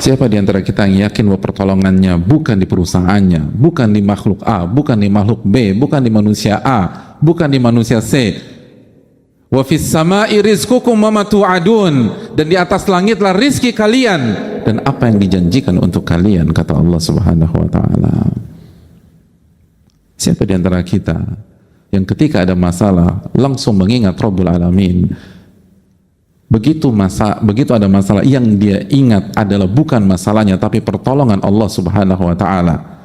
Siapa di antara kita yang yakin bahwa pertolongannya bukan di perusahaannya, bukan di makhluk A, bukan di makhluk B, bukan di manusia A, bukan di manusia C. Wa fis sama'i rizqukum wa ma tu'adun, dan di atas langitlah rizki kalian dan apa yang dijanjikan untuk kalian, kata Allah Subhanahu wa taala. Siapa di antara kita yang ketika ada masalah langsung mengingat Rabbul Alamin? Begitu ada masalah yang dia ingat adalah bukan masalahnya tapi pertolongan Allah Subhanahu wa taala.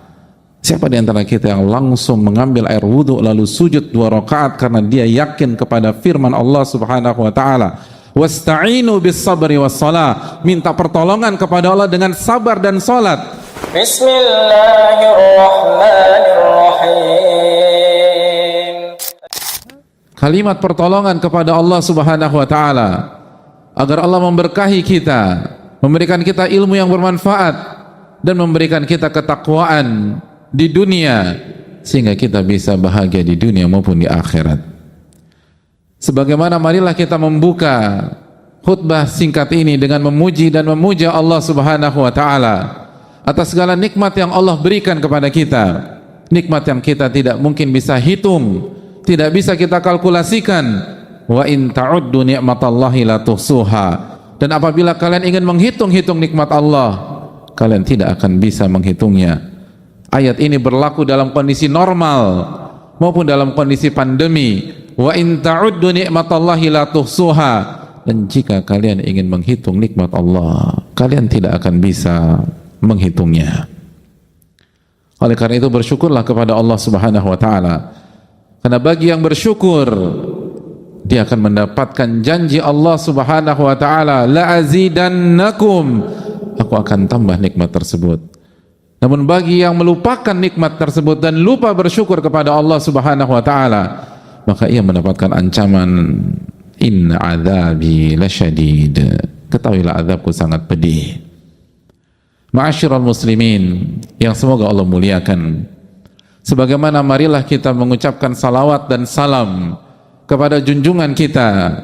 Siapa di antara kita yang langsung mengambil air wudhu lalu sujud 2 rakaat karena dia yakin kepada firman Allah Subhanahu wa taala, wasta'inu bis sabri was shalah, minta pertolongan kepada Allah dengan sabar dan salat. Bismillahirrahmanirrahim. Kalimat pertolongan kepada Allah Subhanahu wa taala agar Allah memberkahi kita, memberikan kita ilmu yang bermanfaat dan memberikan kita ketakwaan di dunia sehingga kita bisa bahagia di dunia maupun di akhirat. Sebagaimana marilah kita membuka khutbah singkat ini dengan memuji dan memuja Allah Subhanahu wa taala atas segala nikmat yang Allah berikan kepada kita, nikmat yang kita tidak mungkin bisa hitung, tidak bisa kita kalkulasikan. Wa in ta'uddu ni'matallahi la tuhsuha, dan apabila kalian ingin menghitung-hitung nikmat Allah, kalian tidak akan bisa menghitungnya. Ayat ini berlaku dalam kondisi normal maupun dalam kondisi pandemi. Wa in ta'uddu ni'matallahi la tuhsuha, dan jika kalian ingin menghitung nikmat Allah, kalian tidak akan bisa menghitungnya. Oleh karena itu bersyukurlah kepada Allah Subhanahu wa taala, karena bagi yang bersyukur dia akan mendapatkan janji Allah Subhanahu wa taala, la azidannakum, aku akan tambah nikmat tersebut. Namun bagi yang melupakan nikmat tersebut dan lupa bersyukur kepada Allah Subhanahu wa taala, maka ia mendapatkan ancaman, inna adzabi lasyadid, ketahuilah azabku sangat pedih. Ma'asyiral muslimin yang semoga Allah muliakan, sebagaimana marilah kita mengucapkan salawat dan salam kepada junjungan kita,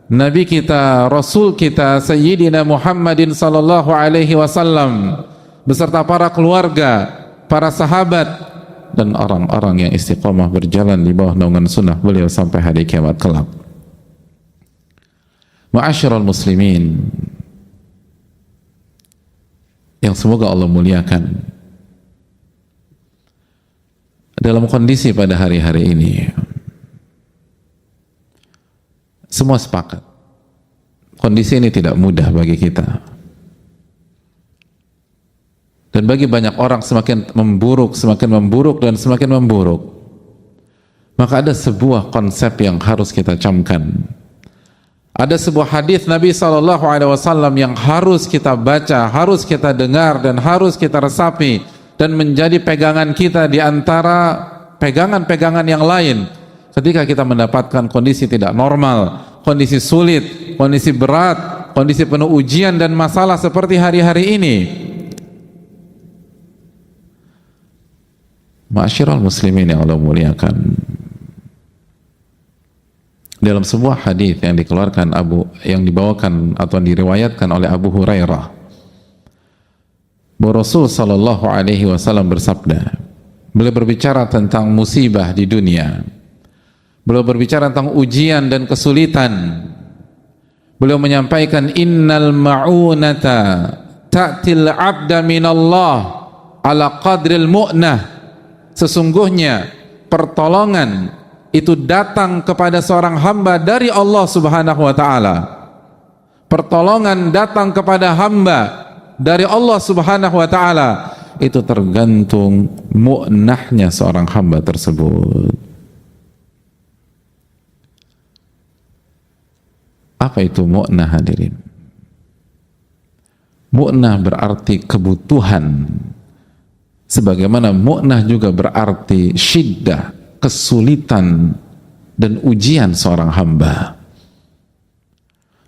Nabi kita, Rasul kita, Sayyidina Muhammadin sallallahu alaihi wasallam, beserta para keluarga, para sahabat, dan orang-orang yang istiqomah berjalan di bawah naungan sunnah beliau sampai hari kiamat kelak. Ma'asyiral muslimin yang semoga Allah muliakan, dalam kondisi pada hari-hari ini semua sepakat kondisi ini tidak mudah bagi kita, dan bagi banyak orang semakin memburuk dan semakin memburuk. Maka ada sebuah konsep yang harus kita camkan, ada sebuah hadis Nabi SAW yang harus kita baca, harus kita dengar, dan harus kita resapi dan menjadi pegangan kita di antara pegangan-pegangan yang lain ketika kita mendapatkan kondisi tidak normal, kondisi sulit, kondisi berat, kondisi penuh ujian dan masalah seperti hari-hari ini. Ma'asyiral muslimin yang Allah muliakan, dalam sebuah hadis yang dibawakan atau diriwayatkan oleh Abu Hurairah, bahwa Rasul sallallahu alaihi wasallam bersabda, beliau berbicara tentang musibah di dunia, beliau berbicara tentang ujian dan kesulitan. Beliau menyampaikan, innal ma'unata ta'til abda minallah ala qadril mu'nah, sesungguhnya pertolongan itu datang kepada seorang hamba dari Allah Subhanahu wa taala. Pertolongan datang kepada hamba dari Allah Subhanahu wa taala itu tergantung mu'nahnya seorang hamba tersebut. Apa itu mu'nah, hadirin? Mu'nah berarti kebutuhan, sebagaimana mu'nah juga berarti syiddah, kesulitan dan ujian seorang hamba.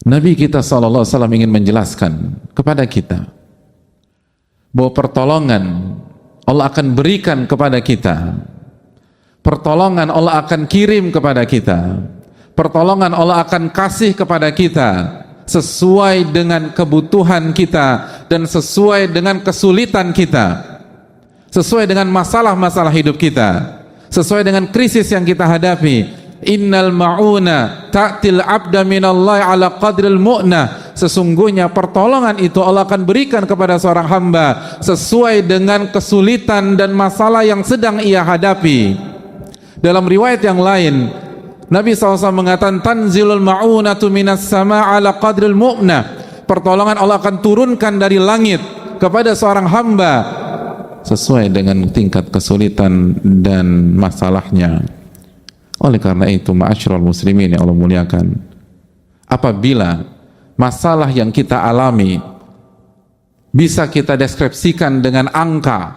Nabi kita SAW ingin menjelaskan kepada kita bahwa pertolongan Allah akan berikan kepada kita, pertolongan Allah akan kirim kepada kita, pertolongan Allah akan kasih kepada kita, sesuai dengan kebutuhan kita dan sesuai dengan kesulitan kita, sesuai dengan masalah-masalah hidup kita, sesuai dengan krisis yang kita hadapi. Innal ma'una ta'til abda minallahi ala qadril mu'nah. Sesungguhnya pertolongan itu Allah akan berikan kepada seorang hamba sesuai dengan kesulitan dan masalah yang sedang ia hadapi. Dalam riwayat yang lain, Nabi SAW mengatakan, tanzilul ma'unatu minas sama ala qadril mu'nah. Pertolongan Allah akan turunkan dari langit kepada seorang hamba sesuai dengan tingkat kesulitan dan masalahnya. Oleh karena itu, ma'asyiral muslimin yang Allah muliakan, apabila masalah yang kita alami bisa kita deskripsikan dengan angka,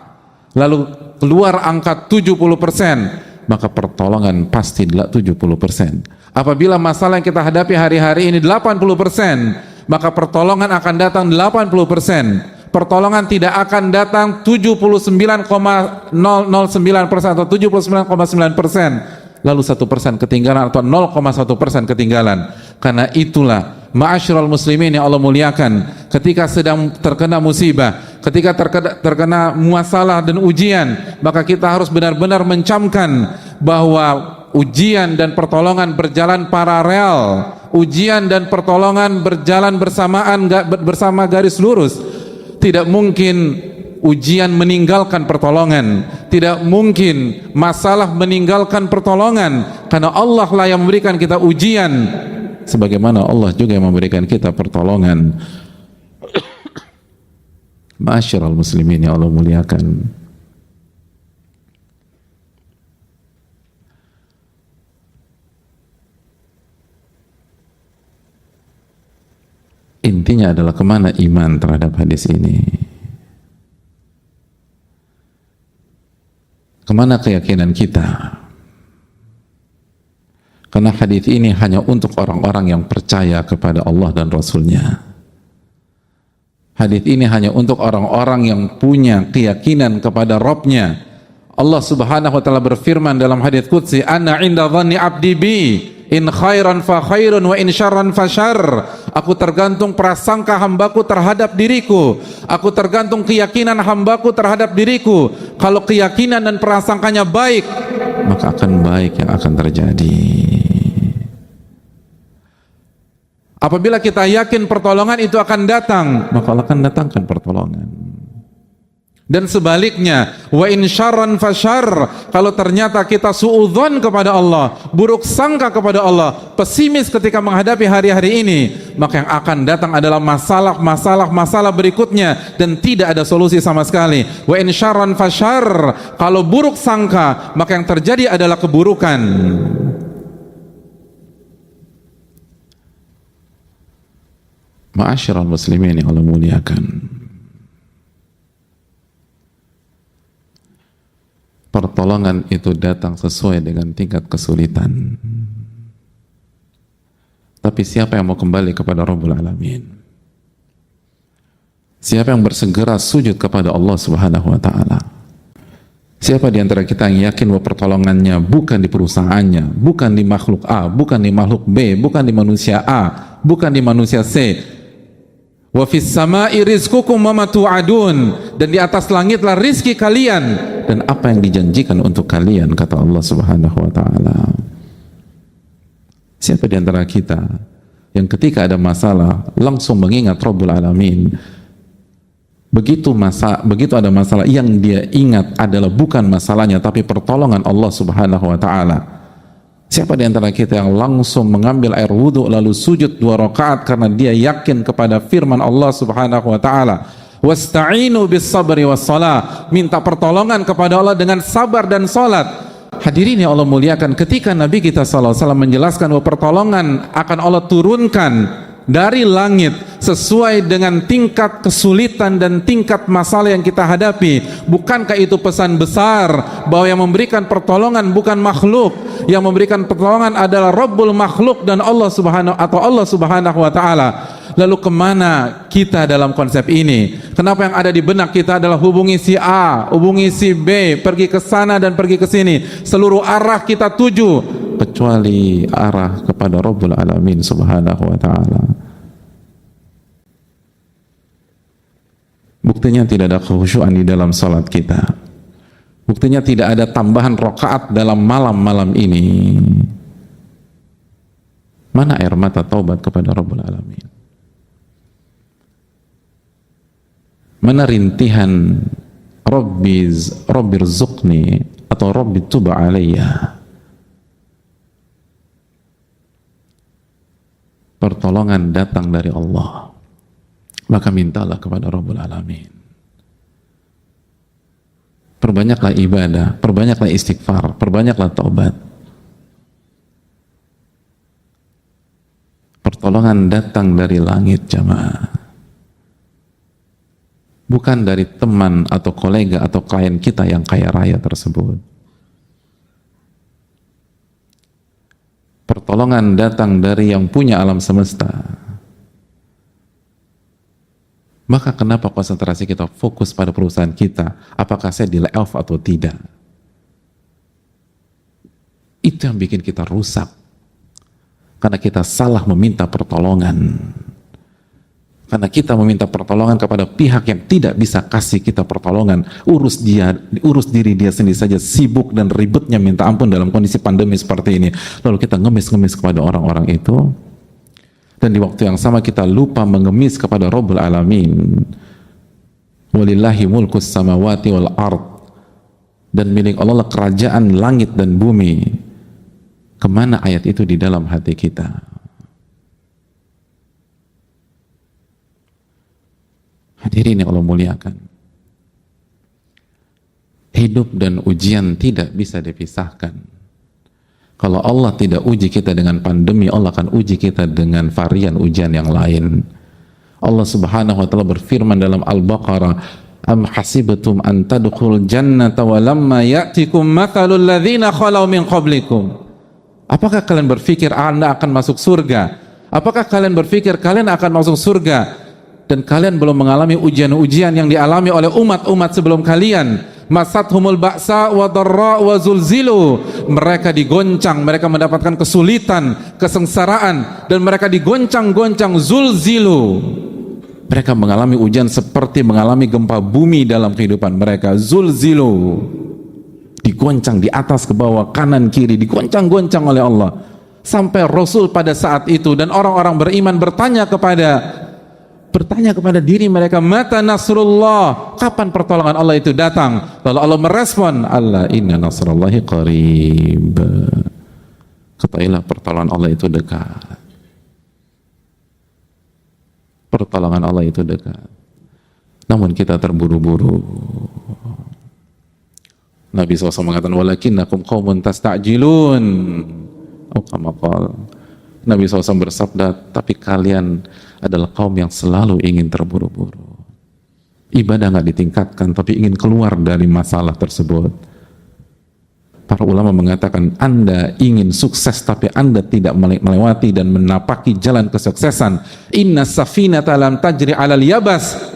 lalu keluar angka 70%, maka pertolongan pasti 70%. Apabila masalah yang kita hadapi hari-hari ini 80%, maka pertolongan akan datang 80%. Pertolongan tidak akan datang 79,009% atau 79,9%. Lalu 1% ketinggalan atau 0,1% ketinggalan. Karena itulah ma'asyiral muslimin yang Allah muliakan, ketika sedang terkena musibah, ketika terkena masalah dan ujian, maka kita harus benar-benar mencamkan bahwa ujian dan pertolongan berjalan paralel, ujian dan pertolongan berjalan bersamaan, bersama garis lurus. Tidak mungkin ujian meninggalkan pertolongan, tidak mungkin masalah meninggalkan pertolongan, karena Allah lah yang memberikan kita ujian, sebagaimana Allah juga yang memberikan kita pertolongan. Ma'asyiral muslimin yang Allah muliakan, intinya adalah kemana iman terhadap hadis ini, kemana keyakinan kita. Karena hadis ini hanya untuk orang-orang yang percaya kepada Allah dan Rasul-Nya. Hadis ini hanya untuk orang-orang yang punya keyakinan kepada Rabb-Nya. Allah Subhanahu wa taala berfirman dalam hadis qudsi, "Ana 'inda dhanni 'abdi bi, in khairan fa khairun wa in syarran fa syarr." Aku tergantung prasangka hambaku terhadap diriku. Aku tergantung keyakinan hambaku terhadap diriku. Kalau keyakinan dan prasangkanya baik, maka akan baik yang akan terjadi. Apabila kita yakin pertolongan itu akan datang, maka Allah akan datangkan pertolongan. Dan sebaliknya, wa in syarran fasyarr, kalau ternyata kita suudzon kepada Allah, buruk sangka kepada Allah, pesimis ketika menghadapi hari-hari ini, maka yang akan datang adalah masalah berikutnya dan tidak ada solusi sama sekali. Wa in syarran fasyarr, kalau buruk sangka, maka yang terjadi adalah keburukan. Ma'asyiral muslimin yang Allah muliakan, pertolongan itu datang sesuai dengan tingkat kesulitan. Tapi siapa yang mau kembali kepada Rabbul Alamin? Siapa yang bersegera sujud kepada Allah Subhanahu wa taala? Siapa di antara kita yang yakin bahwa pertolongannya bukan di perusahaannya, bukan di makhluk A, bukan di makhluk B, bukan di manusia A, bukan di manusia C? Wa fis sama'i rizqukum wa ma tu'adun, dan di atas langitlah rizki kalian dan apa yang dijanjikan untuk kalian, kata Allah Subhanahu wa taala. Siapa di antara kita yang ketika ada masalah langsung mengingat Rabbul Alamin? Begitu ada masalah, yang dia ingat adalah bukan masalahnya tapi pertolongan Allah Subhanahu wa taala. Siapa di antara kita yang langsung mengambil air wudhu lalu sujud 2 rakaat karena dia yakin kepada firman Allah Subhanahu wa taala, wasta'inu bis sabri was shalah, minta pertolongan kepada Allah dengan sabar dan salat. Hadirin yang Allah muliakan, ketika Nabi kita sallallahu alaihi wasallam menjelaskan bahwa pertolongan akan Allah turunkan dari langit sesuai dengan tingkat kesulitan dan tingkat masalah yang kita hadapi, bukankah itu pesan besar bahwa yang memberikan pertolongan bukan makhluk, yang memberikan pertolongan adalah Rabbul makhluk dan Allah Subhanahu wa taala. Lalu kemana kita dalam konsep ini? Kenapa yang ada di benak kita adalah hubungi si A, hubungi si B, pergi ke sana dan pergi ke sini, seluruh arah kita tuju kecuali arah kepada Rabbul Alamin Subhanahu wa taala. Buktinya tidak ada kekhusyuan di dalam salat kita. Buktinya tidak ada tambahan rakaat dalam malam-malam ini. Mana air mata taubat kepada Rabbul Alamin? Mana rintihan Rabbirzuqni atau Rabbi tuba alayya? Pertolongan datang dari Allah, maka mintalah kepada Rabbul Alamin. Perbanyaklah ibadah, perbanyaklah istighfar, perbanyaklah taubat. Pertolongan datang dari langit, jamaah. Bukan dari teman atau kolega atau klien kita yang kaya raya tersebut. Pertolongan datang dari yang punya alam semesta. Maka kenapa konsentrasi kita fokus pada perusahaan kita? Apakah saya di layoff atau tidak? Itu yang bikin kita rusak. Karena kita salah meminta pertolongan. Karena kita meminta pertolongan kepada pihak yang tidak bisa kasih kita pertolongan. Urus diri dia sendiri saja, sibuk dan ribetnya minta ampun dalam kondisi pandemi seperti ini. Lalu kita ngemis-ngemis kepada orang-orang itu. Dan di waktu yang sama kita lupa mengemis kepada Rabbul Alamin. Walillahi mulkus samawati wal ard. Dan milik Allah kerajaan langit dan bumi. Kemana ayat itu di dalam hati kita? Hadirin yang Allah muliakan, hidup dan ujian tidak bisa dipisahkan. Kalau Allah tidak uji kita dengan pandemi, Allah akan uji kita dengan varian ujian yang lain. Allah Subhanahu wa taala berfirman dalam Al-Baqarah, "Am hasibtum an tadkhulul jannata wa lamma ya'tikum mathalul ladzina khalau min qablikum." Apakah kalian berpikir Anda akan masuk surga? Apakah kalian berpikir kalian akan masuk surga dan kalian belum mengalami ujian-ujian yang dialami oleh umat-umat sebelum kalian? Masathumul ba'sa wa dharra wa zulzilu. Mereka digoncang, mereka mendapatkan kesulitan, kesengsaraan, dan mereka digoncang-goncang, zulzilu. Mereka mengalami ujian seperti mengalami gempa bumi dalam kehidupan mereka. Zulzilu. Digoncang di atas ke bawah, kanan kiri, digoncang-goncang oleh Allah. Sampai Rasul pada saat itu dan orang-orang beriman bertanya kepada diri mereka, mata nasrullah, kapan pertolongan Allah itu datang? Lalu Allah merespon, Allah inna nasrullahi qarib. Ketahuilah pertolongan Allah itu dekat. Pertolongan Allah itu dekat. Namun kita terburu-buru. Nabi SAW mengatakan, walakinnakum qaumun tasta'jilun. Nabi SAW bersabda, tapi kalian adalah kaum yang selalu ingin terburu-buru. Ibadah nggak ditingkatkan, tapi ingin keluar dari masalah tersebut. Para ulama mengatakan, Anda ingin sukses, tapi Anda tidak melewati dan menapaki jalan kesuksesan. Inna safinata lam tajri alal yabas.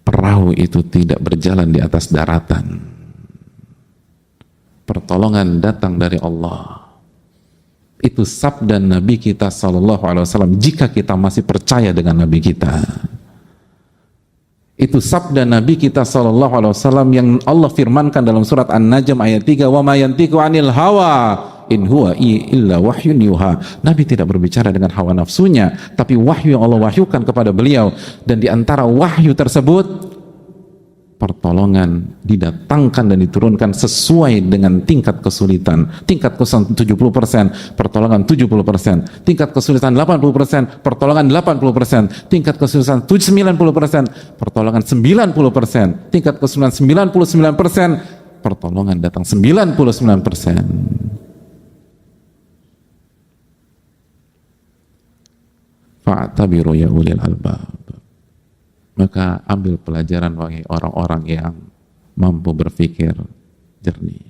Perahu itu tidak berjalan di atas daratan. Pertolongan datang dari Allah. Itu sabda Nabi kita SAW jika kita masih percaya dengan Nabi kita. Itu sabda Nabi kita SAW yang Allah firmankan dalam surat An-Najm ayat 3, wa ma yantiqu 'anil hawa in huwa illa wahyun yuha. Nabi tidak berbicara dengan hawa nafsunya, tapi wahyu yang Allah wahyukan kepada beliau. Dan di antara wahyu tersebut, pertolongan didatangkan dan diturunkan sesuai dengan tingkat kesulitan. Tingkat kesulitan 70%, pertolongan 70%. Tingkat kesulitan 80%, pertolongan 80%. Tingkat kesulitan 90%, pertolongan 90%. Tingkat kesulitan 99%, pertolongan datang 99%. Fa'tabiru ya ulil albab. Maka ambil pelajaran bagi orang-orang yang mampu berpikir jernih.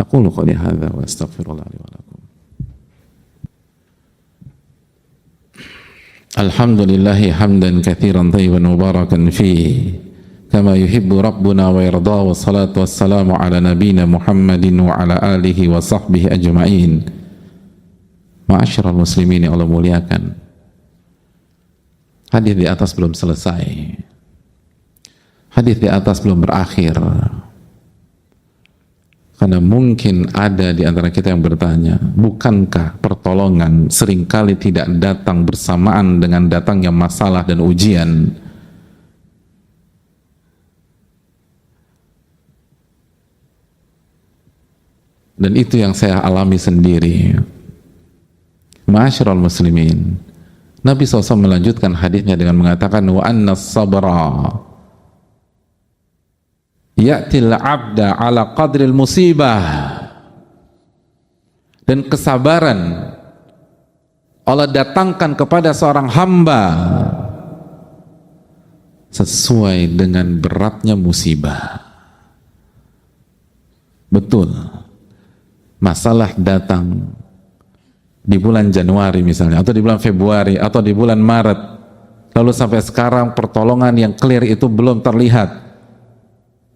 Aku qouli hadza wa astaghfirullah li wa lakum. Alhamdulillahi hamdan katsiran thayyiban mubarakan fihi kama yuhibbu rabbuna wa yarda, wa salatu wassalamu ala nabiyyina Muhammadin wa ala alihi wa sahbihi ajma'in. Ma'asyiral muslimin yang Allah muliakan, Hadis di atas belum selesai. Hadis di atas belum berakhir. Karena mungkin ada di antara kita yang bertanya, bukankah pertolongan seringkali tidak datang bersamaan dengan datangnya masalah dan ujian? Dan itu yang saya alami sendiri. Ma'asyiral muslimin, Nabi SAW melanjutkan hadisnya dengan mengatakan, wa anna sabra ya'til abda ala qadril musibah. Dan kesabaran Allah datangkan kepada seorang hamba sesuai dengan beratnya musibah. Betul, masalah datang di bulan Januari misalnya, atau di bulan Februari, atau di bulan Maret, lalu sampai sekarang pertolongan yang clear itu belum terlihat.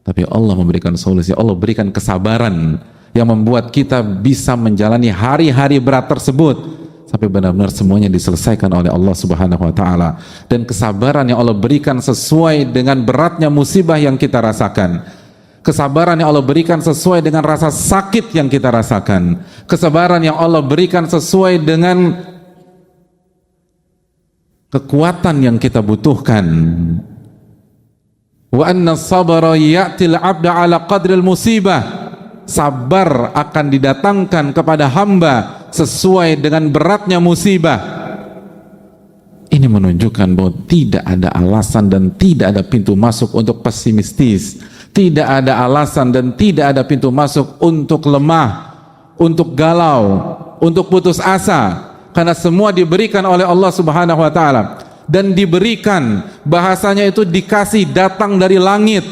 Tapi Allah memberikan solusi, Allah berikan kesabaran yang membuat kita bisa menjalani hari-hari berat tersebut sampai benar-benar semuanya diselesaikan oleh Allah Subhanahu wa Ta'ala. Dan kesabaran yang Allah berikan sesuai dengan beratnya musibah yang kita rasakan. Kesabaran yang Allah berikan sesuai dengan rasa sakit yang kita rasakan. Kesabaran yang Allah berikan sesuai dengan kekuatan yang kita butuhkan. Wa anna sabara ya'til abda ala qadril musibah. Sabar akan didatangkan kepada hamba sesuai dengan beratnya musibah. Ini menunjukkan bahwa tidak ada alasan dan tidak ada pintu masuk untuk pesimistis. Tidak ada alasan dan tidak ada pintu masuk untuk lemah, untuk galau, untuk putus asa, karena semua diberikan oleh Allah Subhanahu wa Ta'ala. Dan diberikan, bahasanya itu dikasih, datang dari langit.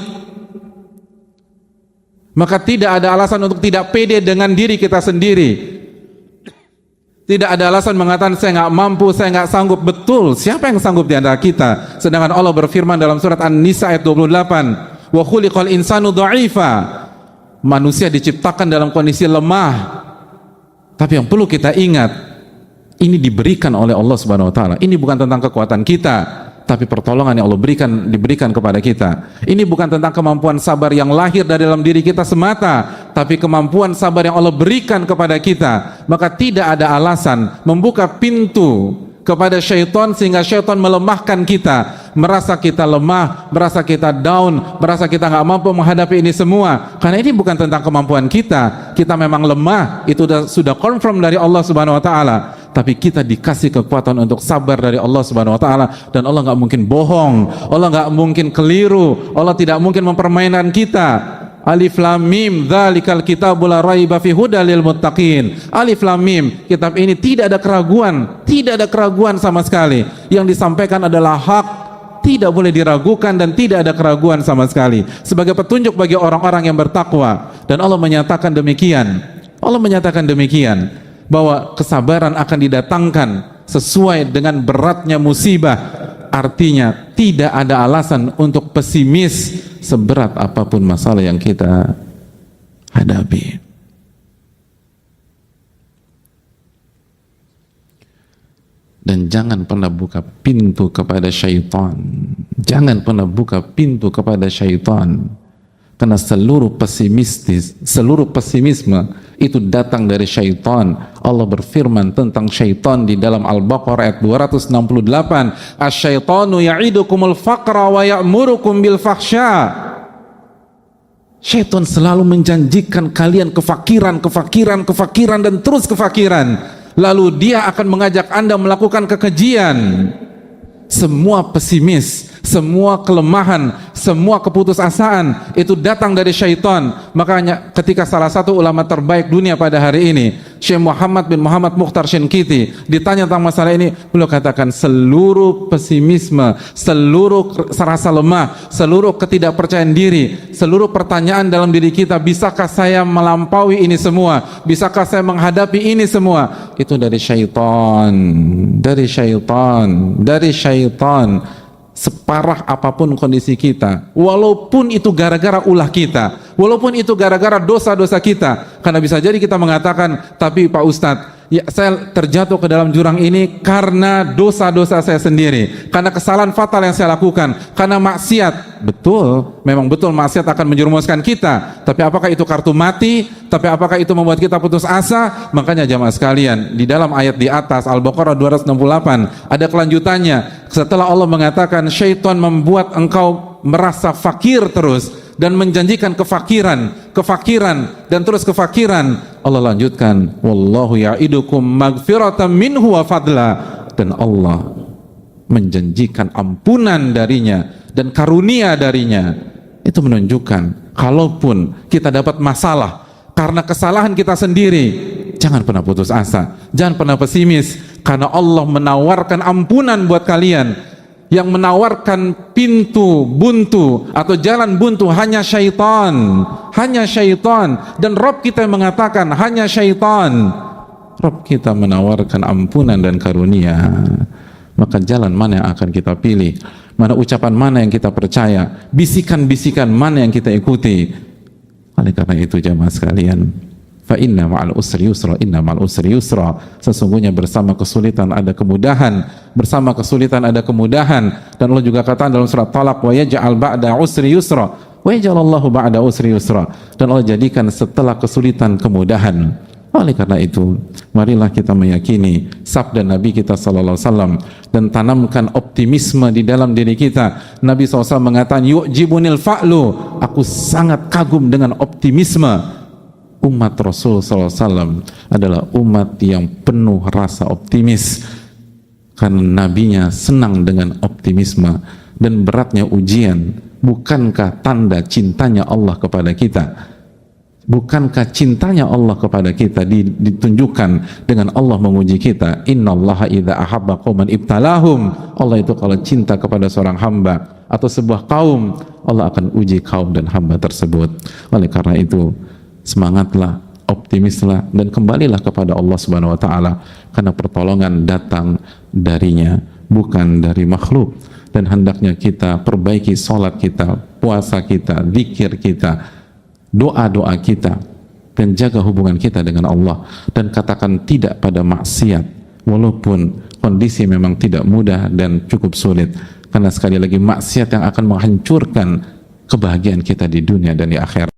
Maka tidak ada alasan untuk tidak pede dengan diri kita sendiri. Tidak ada alasan mengatakan saya nggak mampu, saya nggak sanggup. Betul, siapa yang sanggup di antara kita? Sedangkan Allah berfirman dalam surat An-Nisa ayat 28, wa khuliqal insanu dha'ifa. Manusia diciptakan dalam kondisi lemah. Tapi yang perlu kita ingat, ini diberikan oleh Allah Subhanahu wa Ta'ala. Ini bukan tentang kekuatan kita, tapi pertolongan yang Allah diberikan kepada kita. Ini bukan tentang kemampuan sabar yang lahir dari dalam diri kita semata, tapi kemampuan sabar yang Allah berikan kepada kita. Maka tidak ada alasan membuka pintu kepada syaitan sehingga syaitan melemahkan kita, merasa kita lemah, merasa kita down, merasa kita nggak mampu menghadapi ini semua. Karena ini bukan tentang kemampuan kita. Kita memang lemah, itu sudah confirm dari Allah Subhanahu wa Ta'ala. Tapi kita dikasih kekuatan untuk sabar dari Allah Subhanahu wa Ta'ala. Dan Allah nggak mungkin bohong, Allah nggak mungkin keliru, Allah tidak mungkin mempermainkan kita. Alif Lam Mim, dzalikal kitabul la raiba fihi hudal lil muttaqin. Alif Lam Mim, kitab ini tidak ada keraguan, tidak ada keraguan sama sekali. Yang disampaikan adalah hak, tidak boleh diragukan dan tidak ada keraguan sama sekali. Sebagai petunjuk bagi orang-orang yang bertakwa. Dan Allah menyatakan demikian. Allah menyatakan demikian, bahwa kesabaran akan didatangkan sesuai dengan beratnya musibah. Artinya tidak ada alasan untuk pesimis seberat apapun masalah yang kita hadapi. Dan jangan pernah buka pintu kepada syaitan. Jangan pernah buka pintu kepada syaitan. Karena seluruh pesimisme itu datang dari syaitan. Allah berfirman tentang syaitan di dalam Al-Baqarah ayat 268, asyaitanu ya'idukumul faqra wa ya'murukum bil fahsya. Syaitan selalu menjanjikan kalian kefakiran dan terus kefakiran. Lalu dia akan mengajak Anda melakukan kekejian. Semua pesimis, semua kelemahan, semua keputusasaan itu datang dari syaitan. Makanya ketika salah satu ulama terbaik dunia pada hari ini, Syekh Muhammad bin Muhammad Mukhtar Shinkiti, ditanya tentang masalah ini, beliau katakan seluruh pesimisme, seluruh rasa lemah, seluruh ketidakpercayaan diri, seluruh pertanyaan dalam diri kita, bisakah saya melampaui ini semua, bisakah saya menghadapi ini semua, itu dari syaitan, dari syaitan, dari syaitan. Separah apapun kondisi kita, walaupun itu gara-gara ulah kita, walaupun itu gara-gara dosa-dosa kita. Karena bisa jadi kita mengatakan, tapi Pak Ustadz, ya saya terjatuh ke dalam jurang ini karena dosa-dosa saya sendiri, karena kesalahan fatal yang saya lakukan, karena maksiat. Betul, memang betul maksiat akan menjerumuskan kita, tapi apakah itu kartu mati? Tapi apakah itu membuat kita putus asa? Makanya jamaah sekalian, di dalam ayat di atas Al-Baqarah 268 ada kelanjutannya. Setelah Allah mengatakan syaitan membuat engkau merasa fakir terus dan menjanjikan kefakiran dan terus kefakiran, Allah lanjutkan, wallahu ya'idukum magfiratan minhu wa fadla, dan Allah menjanjikan ampunan darinya dan karunia darinya. Itu menunjukkan kalaupun kita dapat masalah karena kesalahan kita sendiri, jangan pernah putus asa, jangan pernah pesimis, karena Allah menawarkan ampunan buat kalian. Yang menawarkan pintu buntu atau jalan buntu hanya syaitan, dan Rabb kita yang mengatakan hanya syaitan. Rabb kita menawarkan ampunan dan karunia. Maka jalan mana yang akan kita pilih? Mana ucapan mana yang kita percaya? Bisikan-bisikan mana yang kita ikuti? Oleh karena itu jamaah sekalian, fa inna ma'al usri yusra, inna ma'al usri yusra, sesungguhnya bersama kesulitan ada kemudahan, bersama kesulitan ada kemudahan. Dan Allah juga katakan dalam surat Talaq, wa yaj'al ba'da usri yusra, wa yaj'alallahu ba'da usri yusra, dan Allah jadikan setelah kesulitan kemudahan. Oleh karena itu, marilah kita meyakini sabda Nabi kita sallallahu alaihi wasallam dan tanamkan optimisme di dalam diri kita. Nabi SAW mengatakan, yu'jibunil fa'lu, aku sangat kagum dengan optimisme. Umat Rasul SAW adalah umat yang penuh rasa optimis, karena nabinya senang dengan optimisme. Dan beratnya ujian bukankah tanda cintanya Allah kepada kita? Bukankah cintanya Allah kepada kita ditunjukkan dengan Allah menguji kita? Innallaha idza ahabba qauman ibtalahum. Allah itu kalau cinta kepada seorang hamba atau sebuah kaum, Allah akan uji kaum dan hamba tersebut. Oleh karena itu, semangatlah, optimislah, dan kembalilah kepada Allah Subhanahu wa taala, karena pertolongan datang darinya, bukan dari makhluk. Dan hendaknya kita perbaiki salat kita, puasa kita, zikir kita, doa-doa kita, dan jaga hubungan kita dengan Allah, dan katakan tidak pada maksiat walaupun kondisi memang tidak mudah dan cukup sulit, karena sekali lagi maksiat yang akan menghancurkan kebahagiaan kita di dunia dan di akhirat.